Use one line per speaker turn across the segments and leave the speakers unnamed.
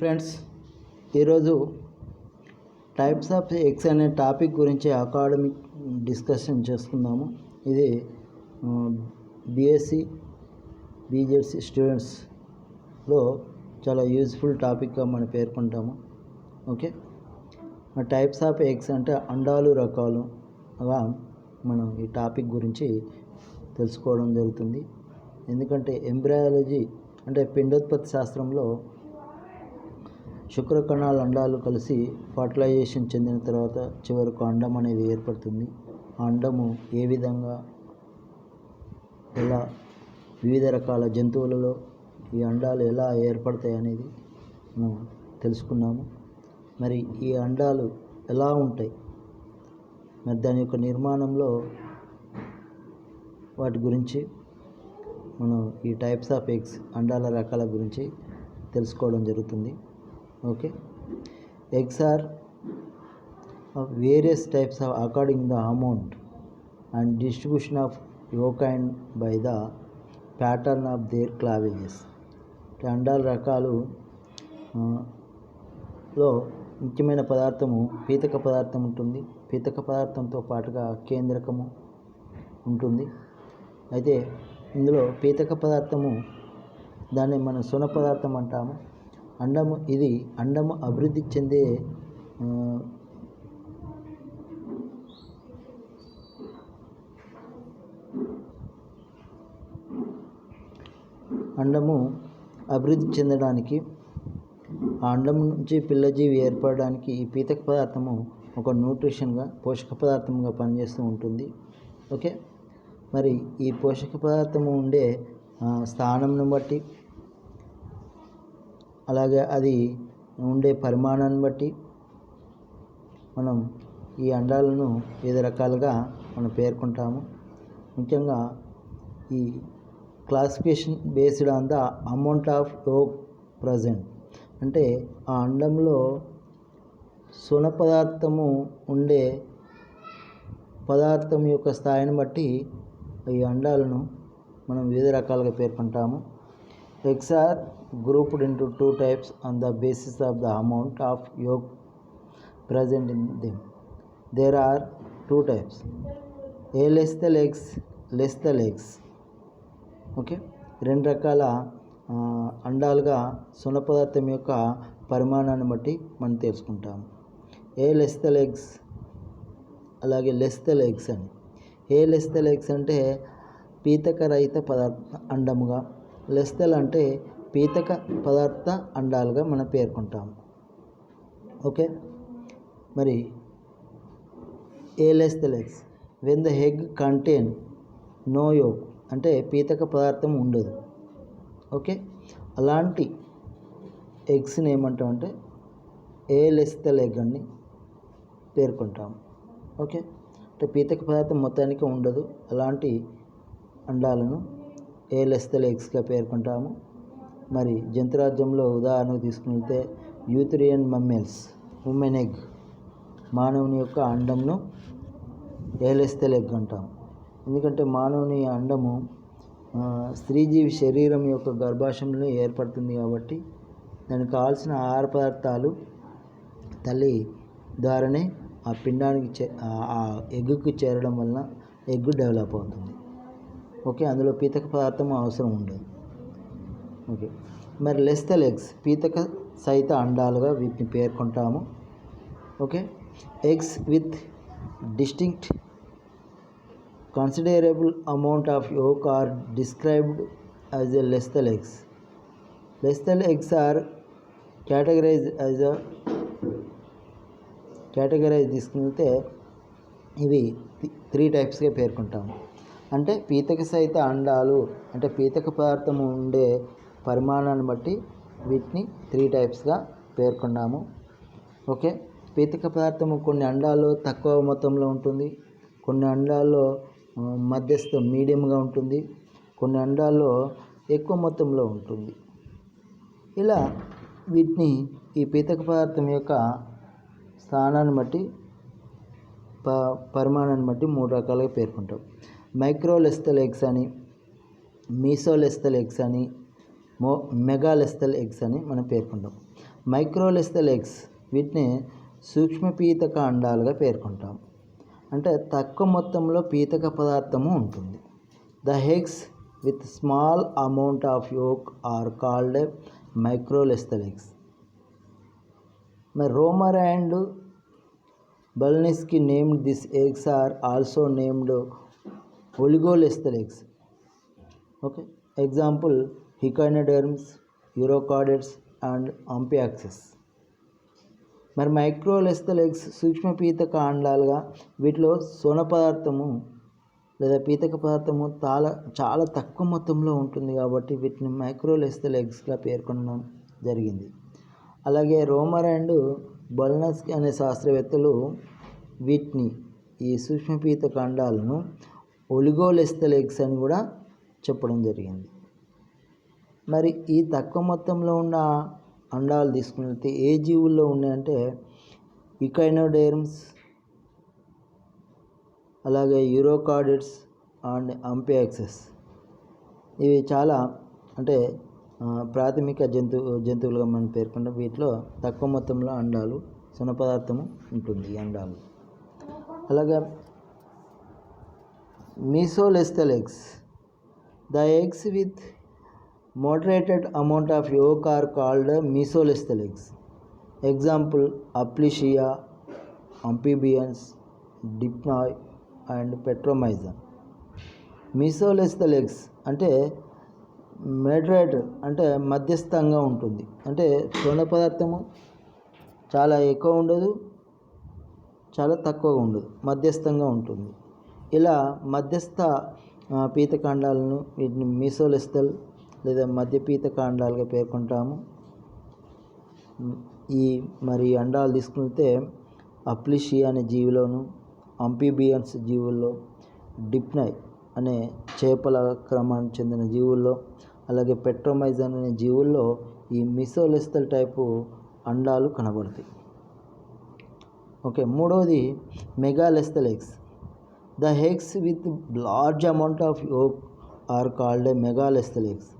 Friends, ఈరోజు types of eggs అనే topic గురించి అకాడమిక్ డిస్కషన్ చేసుకుందాము. ఇది బీఎస్సీ బీజెడ్సీ స్టూడెంట్స్లో చాలా యూజ్ఫుల్ టాపిక్గా మనం పేర్కొంటాము. ఓకే, టైప్స్ ఆఫ్ ఎగ్స్ అంటే అండాలు రకాలుగా మనం ఈ టాపిక్ గురించి తెలుసుకోవడం జరుగుతుంది. ఎందుకంటే ఎంబ్రయాలజీ అంటే పిండోత్పత్తి శాస్త్రంలో శుక్రకణాల అండాలు కలిసి ఫర్టిలైజేషన్ చెందిన తర్వాత చివరకు అండం అనేది ఏర్పడుతుంది. ఆ అండము ఏ విధంగా ఎలా వివిధ రకాల జంతువులలో ఈ అండాలు ఎలా ఏర్పడతాయి అనేది మనం తెలుసుకున్నాము. మరి ఈ అండాలు ఎలా ఉంటాయి, మరి దాని యొక్క నిర్మాణంలో వాటి గురించి మనం ఈ టైప్స్ ఆఫ్ ఎగ్స్ అండాల రకాల గురించి తెలుసుకోవడం జరుగుతుంది. Okay, eggs are of various types of according the amount and distribution of yolk and by the pattern of their clavages. అండాల రకాలు లో ముఖ్యమైన పదార్థము పీతక పదార్థం ఉంటుంది. పీతక పదార్థంతో పాటుగా కేంద్రకము ఉంటుంది. అయితే ఇందులో పీతక పదార్థము దాన్ని మనం సున పదార్థం అంటాము. అండము అభివృద్ధి చెందే అండము అభివృద్ధి చెందడానికి, ఆ అండం నుంచి పిల్లజీవి ఏర్పడడానికి ఈ పీతక పదార్థము ఒక న్యూట్రిషన్గా పోషక పదార్థంగా పనిచేస్తూ ఉంటుంది. ఓకే, మరి ఈ పోషక పదార్థము ఉండే స్థానంను బట్టి, అలాగే అది ఉండే పరిమాణాన్ని బట్టి మనం ఈ అండాలను వివిధ రకాలుగా మనం పేర్కొంటాము. ముఖ్యంగా ఈ classification based on the amount of yolk present, అంటే ఆ అండంలో సున పదార్థము ఉండే పదార్థం యొక్క స్థాయిని బట్టి ఈ అండాలను మనం వివిధ రకాలుగా పేర్కొంటాము. Eggs are grouped into 2 types on the basis of the amount of yolk present in them. There are 2 types, A lethal eggs, lethal eggs. Okay, 2 రకాల అండాలుగా సున్న పదార్థం యొక్క పరిమాణాన్ని బట్టి మనం తెలుసుకుంటాము. ఏ లెస్థల్ ఎగ్స్, అలాగే లెస్థల్ ఎగ్స్ అని. ఏ లెస్థల్ ఎగ్స్ అంటే పీతక రహిత అండముగా, లెస్థల్ అంటే పీతక పదార్థ అండాలుగా మనం పేర్కొంటాము. ఓకే, మరి alecithal eggs when the egg contain no yolk, అంటే పీతక పదార్థం ఉండదు. ఓకే, అలాంటి ఎగ్స్ని ఏమంటామంటే ఏ లెస్థల్ ఎగ్ అని పేర్కొంటాము. ఓకే, అంటే పీతక పదార్థం మొత్తానికి ఉండదు, అలాంటి అండాలను ఏ లెస్థల్ ఎగ్స్గా పేర్కొంటాము. మరి జంతురాజ్యంలో ఉదాహరణకు తీసుకుంటే యూథేరియన్ మమ్మల్స్ ఉమెన్ ఎగ్, మానవుని యొక్క అండంను ఏ లెస్థల్ ఎగ్ అంటాము. ఎందుకంటే మానవుని అండము స్త్రీజీవి శరీరం యొక్క గర్భాశయంలో ఏర్పడుతుంది కాబట్టి దానికి కావాల్సిన ఆహార పదార్థాలు తల్లి ద్వారానే ఆ పిండానికి ఆ ఎగ్గుకి చేరడం వలన ఎగ్ డెవలప్ అవుతుంది. ఓకే, అందులో పీతక పదార్థం అవసరం ఉండదు. ఓకే, మరి లెస్థల్ ఎగ్స్ పీతక సహిత అండాలుగా వీటిని పేర్కొంటాము. Okay, eggs with distinct considerable amount of yolk are described as a lethal eggs. Lethal eggs are categorized తీసుకుంటే ఇవి 3 typesగా పేర్కొంటాము. అంటే పీతక సహిత అండాలు అంటే పీతక పదార్థం ఉండే పరిమాణాన్ని బట్టి వీటిని 3 typesగా పేర్కొన్నాము. ఓకే, పీతక పదార్థము కొన్ని అండాల్లో తక్కువ మొత్తంలో ఉంటుంది, కొన్ని అండాల్లో మధ్యస్థ మీడియంగా ఉంటుంది, కొన్ని అండాల్లో ఎక్కువ మొత్తంలో ఉంటుంది. ఇలా వీటిని ఈ పీతక పదార్థం యొక్క స్థానాన్ని బట్టి పరిమాణాన్ని బట్టి 3 రకాలుగా పేర్కొంటాం. మైక్రోలెస్థల్ ఎగ్స్ అని, మీసోలెస్థల్ ఎగ్స్ అని, మెగాలెస్థల్ ఎగ్స్ అని మనం పేర్కొంటాం. మైక్రోలెస్థల్ ఎగ్స్ వీటిని సూక్ష్మ పీతక అండాలుగా పేర్కొంటాం. అంటే తక్కువ మొత్తంలో పీతక పదార్థము ఉంటుంది. The eggs with small amount of yolk are called microlecithal eggs. మరి Romer and Balinsky named this eggs are also named oligolecithal eggs. Okay, example echinoderms, urochordates and amphioxus. మరి మైక్రోలెస్థల్ ఎగ్స్ సూక్ష్మ పీతక అండాలుగా, వీటిలో సోన పదార్థము లేదా పీతక పదార్థము చాలా తక్కువ మొత్తంలో ఉంటుంది కాబట్టి వీటిని మైక్రోలెస్థల్ ఎగ్స్గా పేర్కొనడం జరిగింది. అలాగే రోమర్ అండ్ బల్నస్కీ అనే శాస్త్రవేత్తలు వీటిని ఈ సూక్ష్మ పీతక అండాలను ఒలిగోలెస్థల్ ఎగ్స్ అని కూడా చెప్పడం జరిగింది. మరి ఈ తక్కువ మొత్తంలో ఉన్న అండాలు తీసుకున్నట్లయితే ఏ జీవుల్లో ఉన్నాయంటే ఇకైనోడెర్మ్స్, అలాగే యూరోకార్డెట్స్ అండ్ అంపియాక్సిస్. ఇవి చాలా అంటే ప్రాథమిక జంతువులుగా మనం పేర్కొంటాం. వీటిలో తక్కువ మొత్తంలో అండాలు, సొన పదార్థము ఉంటుంది ఈ అండాలు. అలాగే mesolecithal eggs. The eggs with moderated amount of yolk are called mesolethal eggs. Example Aplysia, amphibians, dipnoi and petromyzon. Mesolecithal eggs అంటే మోడరేటర్ అంటే మధ్యస్థంగా ఉంటుంది. అంటే సోన పదార్థము చాలా ఎక్కువ ఉండదు, చాలా తక్కువగా ఉండదు, మధ్యస్థంగా ఉంటుంది. ఇలా మధ్యస్థ పీతకాండాలను వీటిని మీసోలెస్థల్ లేదా మధ్య పీతకాండాలుగా పేర్కొంటాము. మరి అండాలు తీసుకుంటే అప్లిషియా అనే జీవిలోను, అంఫీబియన్స్ జీవుల్లో, డిప్నై అనే చేపల క్రమానికి చెందిన జీవుల్లో, అలాగే పెట్రోమైజన్ అనే జీవుల్లో ఈ మీసోలెస్థల్ టైపు అండాలు కనబడతాయి. ఓకే, మూడవది megalecithal eggs. The eggs with large amount of yolk are called megalecithal eggs.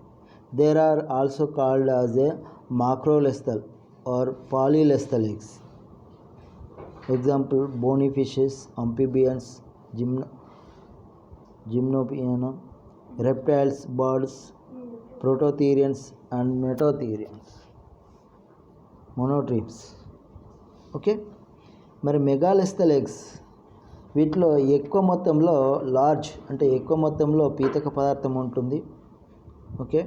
There are also called as a macrolethal or polylethal eggs. Example bony fishes, amphibians, gymnopiana, reptiles, birds, prototherians and monotremes. Okay, మరి మెగాలెస్థల్ eggs వీటిలో ఎక్కువ మొత్తంలో large అంటే ఎక్కువ మొత్తంలో పీతక పదార్థం ఉంటుంది. Okay,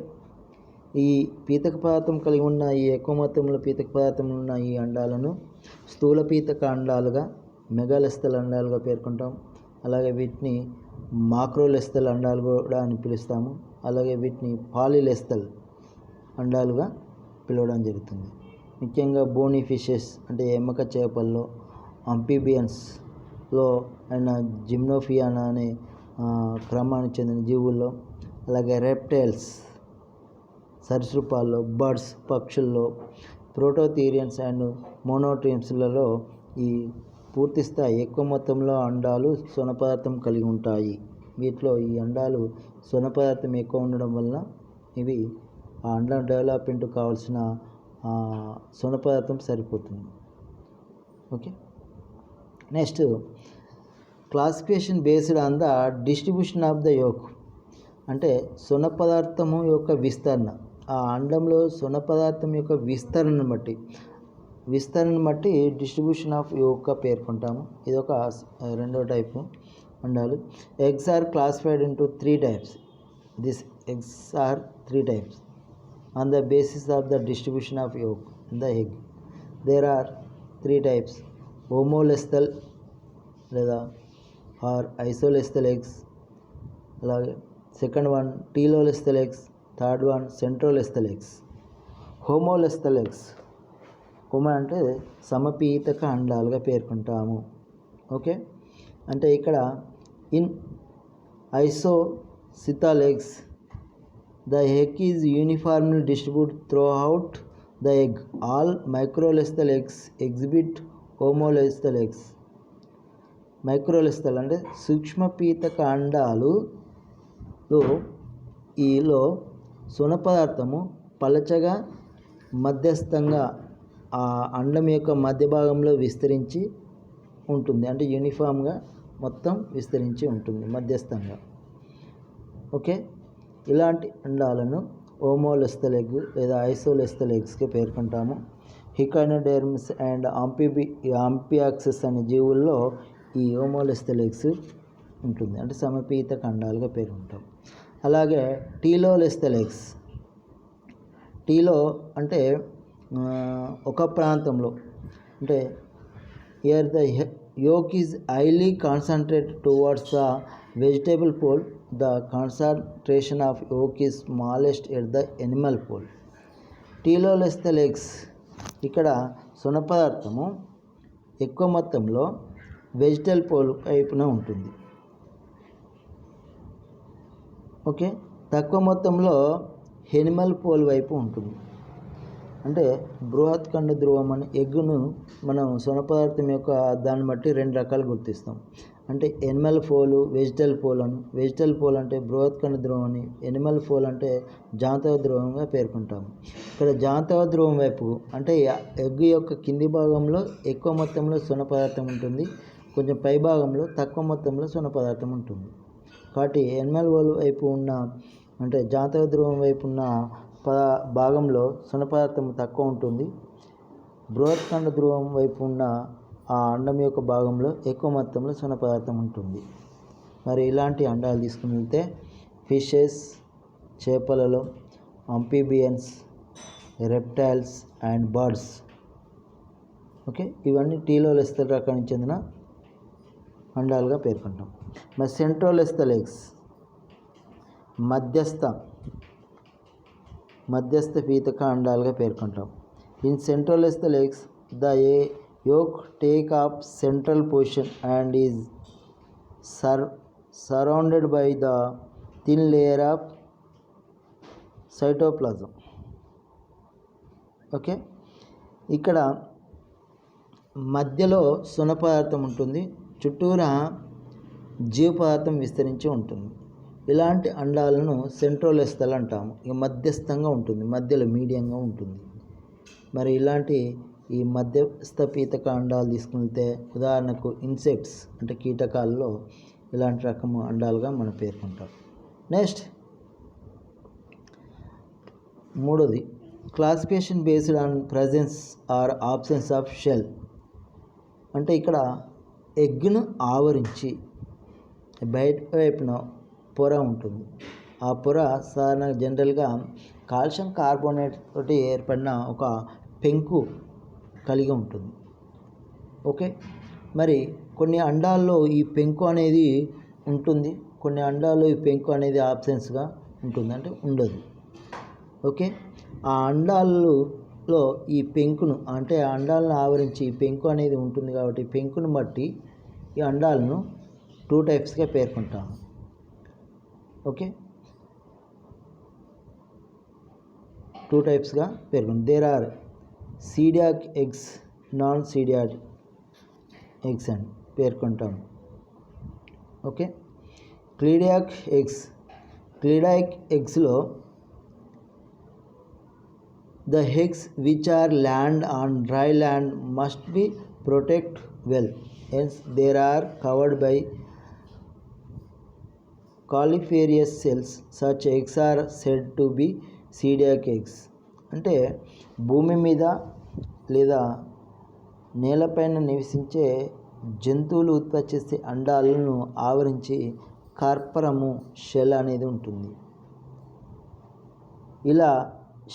ఈ పీతక పదార్థం కలిగి ఉన్న ఈ ఎక్కువ మొత్తంలో పీతక పదార్థం ఉన్న ఈ అండాలను స్థూల పీతక అండాలుగా, మెగాలెస్థల్ అండాలుగా పేర్కొంటాం. అలాగే వీటిని మాక్రోలెస్థల్ అండాలు కూడా అని పిలుస్తాము. అలాగే వీటిని పాలిలెస్థల్ అండాలుగా పిలవడం జరుగుతుంది. ముఖ్యంగా బోనీ ఫిషెస్ అంటే ఎమ్మక చేపల్లో, అంఫీబియన్స్లో అండ్ జిమ్నోఫియానా అనే క్రమానికి చెందిన జీవుల్లో, అలాగే రెప్టైల్స్ సరీసృపాల్లో, బర్డ్స్ పక్షుల్లో, ప్రోటోథీరియన్స్ అండ్ మోనోట్రీమ్స్లలో ఈ పూర్తి స్థాయి ఎక్కువ మొత్తంలో అండాలు సొన పదార్థం కలిగి ఉంటాయి. వీటిలో ఈ అండాలు సొన పదార్థం ఎక్కువ ఉండడం వల్ల ఇవి ఆ అండం డెవలప్మెంట్ కావాల్సిన సొన పదార్థం సరిపోతుంది. Okay, next classification based on the distribution of the yolk. అంటే సొన పదార్థము యొక్క విస్తరణ, ఆ అండంలో సొన పదార్థం యొక్క విస్తరణను బట్టి డిస్ట్రిబ్యూషన్ ఆఫ్ యోక్గా పేర్కొంటాము. ఇది ఒక రెండో టైపు అండాలు. Eggs are classified into 3 types. This eggs are 3 types on the basis of the distribution of yolk in the egg. There are 3 types: homolecithal లేదా ఆర్ ఐసోలెస్థల్ ఎగ్స్, అలాగే second one telolecithal eggs, third one centrolecithal eggs. Homolecithal eggs, homo అంటే సమపీతక అండాలుగా పేర్కొంటాము. Okay, అంటే ఇక్కడ in isolecithal eggs the egg is uniformly distribute throughout the egg. All మైక్రోలెస్థల్ eggs exhibit homolecithal eggs. Microlecithal అంటే సూక్ష్మ పీతక అండాలు ఈలో సొన పదార్థము పలచగా మధ్యస్థంగా ఆ అండం యొక్క మధ్య భాగంలో విస్తరించి ఉంటుంది, అంటే యూనిఫామ్గా మొత్తం విస్తరించి ఉంటుంది మధ్యస్థంగా. ఓకే, ఇలాంటి అండాలను హోమోలెస్థల్ ఎగ్ లేదా ఐసోలెస్థల్ ఎగ్స్గా పేర్కొంటాము. హికైనోడెర్మ్స్ అండ్ ఆంపియాక్సెస్ అనే జీవుల్లో ఈ హోమోలెస్థల్ ఎగ్స్ ఉంటుంది, అంటే సమపీత ఖండాలుగా పేర్కొంటాం. అలాగే టీలోలెస్థల్ ఎగ్స్, టీలో అంటే ఒక ప్రాంతంలో, అంటే here the yolk is highly concentrated towards the vegetable pole. The concentration of yolk is smallest at the animal pole. Telolecithal eggs, ఇక్కడ సున్న పదార్థము ఎక్కువ మొత్తంలో వెజిటల్ పోల్ వైపున ఉంటుంది. ఓకే, తక్కువ మొత్తంలో ఎనిమల్ పోల్ వైపు ఉంటుంది. అంటే బృహత్ ఖండ ధ్రువం అనే ఎగ్గును మనం సొన పదార్థం యొక్క దాన్ని బట్టి రెండు రకాలు గుర్తిస్తాం. అంటే ఎనిమల్ పోలు, వెజిటల్ పోల్ అని. వెజిటల్ పోల్ అంటే బృహత్ ఖండ ధ్రువం అని, ఎనిమల్ పోల్ అంటే జాంతవ ధ్రువంగా పేర్కొంటాము. ఇక్కడ జాంతవ ధ్రువం వైపు అంటే ఎగ్గు యొక్క కింది భాగంలో ఎక్కువ మొత్తంలో సొన పదార్థం ఉంటుంది, కొంచెం పై భాగంలో తక్కువ మొత్తంలో సొన పదార్థం ఉంటుంది. కాబట్టి ఎనిమల్ పోల్ వైపు ఉన్న, అంటే జాంతవ ధ్రువం వైపు ఉన్న భాగంలో సొన పదార్థం తక్కువ ఉంటుంది. బృహత్ ఖండ ధ్రువం వైపు ఉన్న ఆ అండం యొక్క భాగంలో ఎక్కువ మొత్తంలో సొన పదార్థం ఉంటుంది. మరి ఇలాంటి అండాలు తీసుకుని వెళ్తే ఫిషెస్, చేపలలో, అంఫీబియన్స్, రెప్టైల్స్ అండ్ బర్డ్స్. ఓకే, ఇవన్నీ టీలోలెస్థల్ రకానికి చెందిన అండాలుగా పేర్కొంటాం. మరి సెంట్రోలెస్థల్ ఎగ్స్, మధ్యస్థ పీతక అండాలుగా పేర్కొంటాం. In centrolecithal eggs the yolk take up central position and is surrounded by the thin layer of cytoplasm. Okay, ఇక్కడ మధ్యలో సొన పదార్థం ఉంటుంది, చుట్టూరా జీవ పదార్థం విస్తరించి ఉంటుంది. ఇలాంటి అండాలను సెంట్రోలెస్థల్ అంటాము. ఇక మధ్యస్థంగా ఉంటుంది, మధ్యలో మీడియంగా ఉంటుంది. మరి ఇలాంటి ఈ మధ్యస్థ పీతక అండాలు తీసుకుంటే ఉదాహరణకు ఇన్సెక్ట్స్ అంటే కీటకాల్లో ఇలాంటి రకము అండాలుగా మనం పేర్కొంటాం. నెక్స్ట్ మూడోది classification based on presence or absence of shell. అంటే ఇక్కడ ఎగ్ను ఆవరించి బయట వైపున పొర ఉంటుంది. ఆ పొర సాధారణంగా జనరల్గా కాల్షియం కార్బోనేట్ తోటి ఏర్పడిన ఒక పెంకు కలిగి ఉంటుంది. ఓకే, మరి కొన్ని అండాల్లో ఈ పెంకు అనేది ఉంటుంది, కొన్ని అండాల్లో ఈ పెంకు అనేది ఆబ్సెన్స్గా ఉంటుంది, అంటే ఉండదు. ఓకే, ఆ అండాలలో ఈ పెంకును, అంటే ఆ అండాలను ఆవరించి ఈ పెంకు అనేది ఉంటుంది కాబట్టి పెంకును బట్టి ఈ అండాలను 2 టైప్స్గా పేర్కొంటాము. ఓకే, 2 టైప్స్గా పేర్కొంటాం. There are cleidoic eggs, non cleidoic eggs అని పేర్కొంటాము. ఓకే, క్లీడియాక్ ఎగ్స్లో the eggs which are land on dry land must be protect well, hence there are covered by calcareous shells. Such eggs are said to be cleidoic eggs. అంటే భూమి మీద లేదా నేలపైన నివసించే జంతువులు ఉత్పత్తి చేసే అండాలను ఆవరించి కార్పరము, షెల్ అనేది ఉంటుంది. ఇలా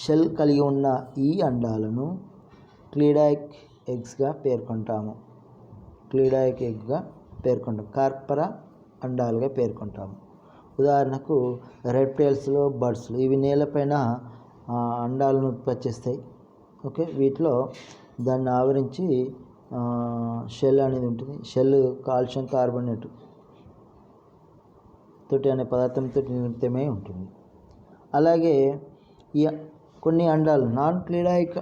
షెల్ కలిగి ఉన్న ఈ అండాలను క్లీడాయిక్ ఎగ్స్గా పేర్కొంటాము. క్లీడాయిక్ ఎగ్గా పేర్కొంటాం, కార్పర అండాలుగా పేర్కొంటాము. ఉదాహరణకు రెప్టైల్స్లో, బర్డ్స్లో ఇవి నేలపైన అండాలను ఉత్పత్తి చేస్తాయి. ఓకే, వీటిలో దాన్ని ఆవరించి షెల్ అనేది ఉంటుంది. షెల్ కాల్షియం కార్బోనేట్ తోటి అనే పదార్థంతో నిర్మితమై ఉంటుంది. అలాగే ఈ కొన్ని అండాలు నాన్ క్లీడాయిక్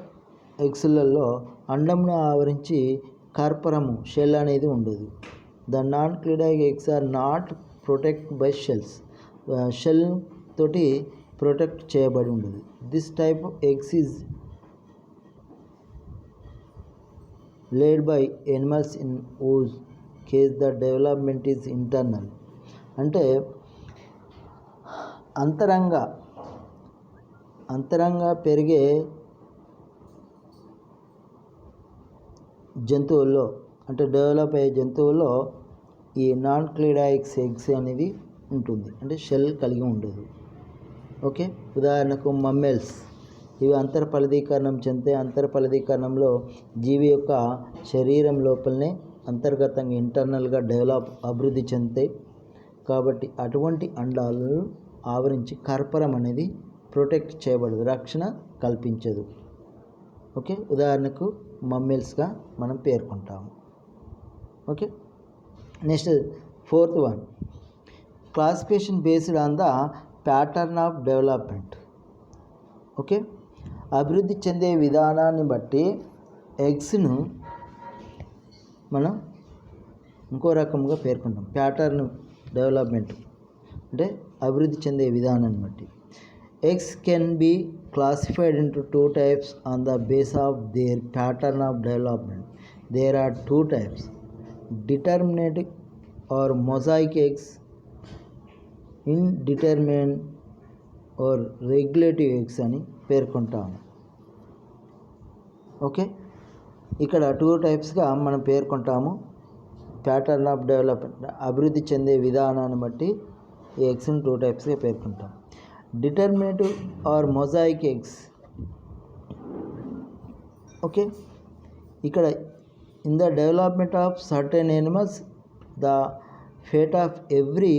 ఎగ్స్లలో అండంను ఆవరించి కార్పరము, షెల్ అనేది ఉండదు. The non cleidoic eggs are not protect by shells. Shell తోటి ప్రొటెక్ట్ చేయబడి ఉండదు. This type of eggs is led by animals in whose case the development is internal. అంటే అంతరంగా పెరిగే జంతువుల్లో అంటే డెవలప్ అయ్యే జంతువుల్లో ఈ నాన్ క్లీడాయిక్స్ ఎగ్స్ అనేది ఉంటుంది, అంటే షెల్ కలిగి ఉండదు. ఓకే, ఉదాహరణకు మమ్మల్స్, ఇవి అంతర్ఫలదీకరణం చెందితే అంతర్ఫలదీకరణంలో జీవి యొక్క శరీరం లోపలనే అంతర్గతంగా ఇంటర్నల్గా అభివృద్ధి చెందుతాయి. కాబట్టి అటువంటి అండాలను ఆవరించి కర్పరం అనేది ప్రొటెక్ట్ చేయబడదు, రక్షణ కల్పించదు. ఓకే, ఉదాహరణకు మమ్మల్స్గా మనం పేర్కొంటాము. Okay, next 4th one, classification based on the pattern of development. Okay, అభివృద్ధి చెందే విధానాన్ని బట్టి ఎగ్స్ను మనం ఇంకో రకంగా పేర్కొంటాం. ప్యాటర్న్ డెవలప్మెంట్ అంటే అభివృద్ధి చెందే విధానాన్ని బట్టి. Eggs can be classified into 2 types on the base of their pattern of development. There are 2 types, determinate or mosaic eggs, indeterminate or regulative eggs అని పేర్కొంటాము. ఓకే, ఇక్కడ 2 typesగా మనం పేర్కొంటాము. ప్యాటర్న్ ఆఫ్ డెవలప్మెంట్ అభివృద్ధి చెందే విధానాన్ని బట్టి ఈ ఎగ్స్ని 2 typesగా పేర్కొంటాం. డిటర్మినేటివ్ ఆర్ మొజాయిక్ ఎగ్స్. ఓకే, ఇక్కడ in the development of certain animals the fate of every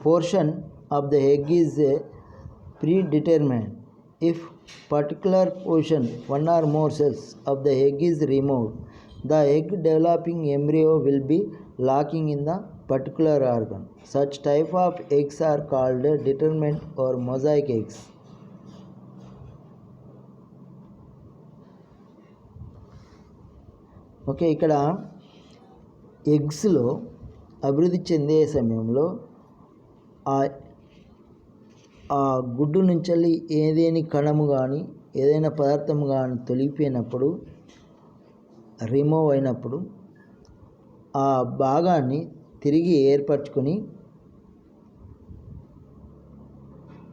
portion of the egg is predetermined. If particular portion, one or more cells of the egg is removed, the egg developing embryo will be lacking in the particular organ. Such type of eggs are called determinate or mosaic eggs. Okay, ఇక్కడ ఎగ్స్లో అభివృద్ధి చెందే సమయంలో ఆ గుడ్డు నుంచి ఏదేని కణము కానీ ఏదైనా పదార్థం కానీ తొలగిపోయినప్పుడు, రిమూవ్ అయినప్పుడు ఆ భాగాన్ని తిరిగి ఏర్పరచుకొని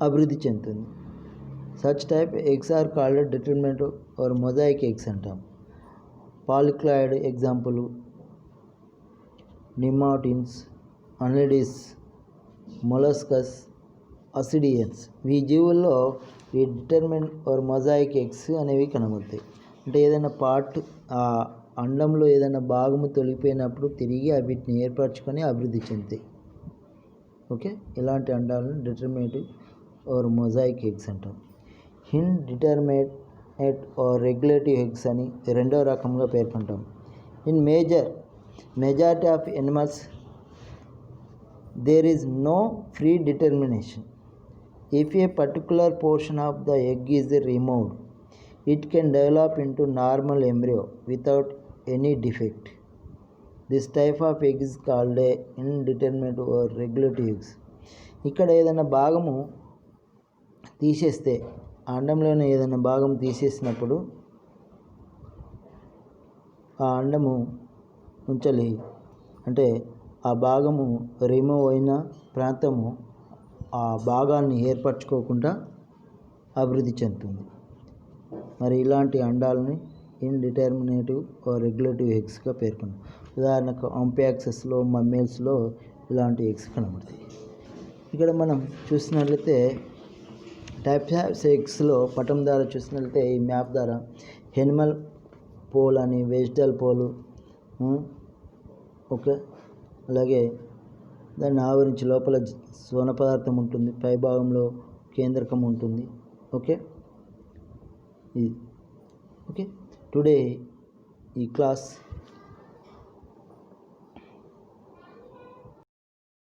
అభివృద్ధి చెందుతుంది. Such type eggs are called determinate or mosaic eggs అంటాం. Polyclad example nemertines, annelids, molluscs, ascidians. ఈ జీవుల్లో ఈ డిటర్మిన్ ఆర్ మొజాయిక్ ఎగ్స్ అనేవి కనబడతాయి. అంటే ఏదైనా పార్ట్ ఆ అండంలో ఏదైనా భాగము తొలగిపోయినప్పుడు తిరిగి వీటిని ఏర్పరచుకొని అభివృద్ధి చెందుతాయి. ఓకే, ఇలాంటి అండాలను డిటర్మినేటివ్ ఆర్ మొజాయిక్ ఎగ్స్ అంటాం. ఇండిటర్మినేట్ ఆర్ రెగ్యులేటివ్ ఎగ్స్ అని రెండో రకంగా పేర్కొంటాం. In majority of animals there is no free determination. If a particular portion of the egg is removed, it can develop into normal embryo without any defect. This type of egg is called a indeterminate or regulative eggs. ఇక్కడ ఏదైనా భాగము తీసేస్తే, అండంలోనే ఏదైనా భాగం తీసేసినప్పుడు ఆ అండము ఉంచలి, అంటే ఆ భాగము రిమూవ్ అయిన ప్రాంతము ఆ భాగాన్ని ఏర్పరచుకోకుండా అభివృద్ధి చెందుతుంది. మరి ఇలాంటి అండాలని ఇండిటర్మినేటివ్ రెగ్యులేటివ్ ఎగ్స్గా పేర్కొన్నాం. ఉదాహరణకు అంపియాక్సెస్లో, మమ్మల్స్లో ఇలాంటి ఎగ్స్ కనబడతాయి. ఇక్కడ మనం చూసినట్లయితే టైప్స్ ఆఫ్ ఎగ్స్లో పటం ద్వారా చూసినట్లయితే ఈ మ్యాప్ ద్వారా ఎనిమల్ పోల్ అని, వెజిటల్ పోలు, ఓకే, అలాగే దాన్ని ఆవరించి లోపల సోన పదార్థం ఉంటుంది, పై భాగంలో కేంద్రకం ఉంటుంది. ఓకే, ఇది ఓకే. టుడే ఈ క్లాస్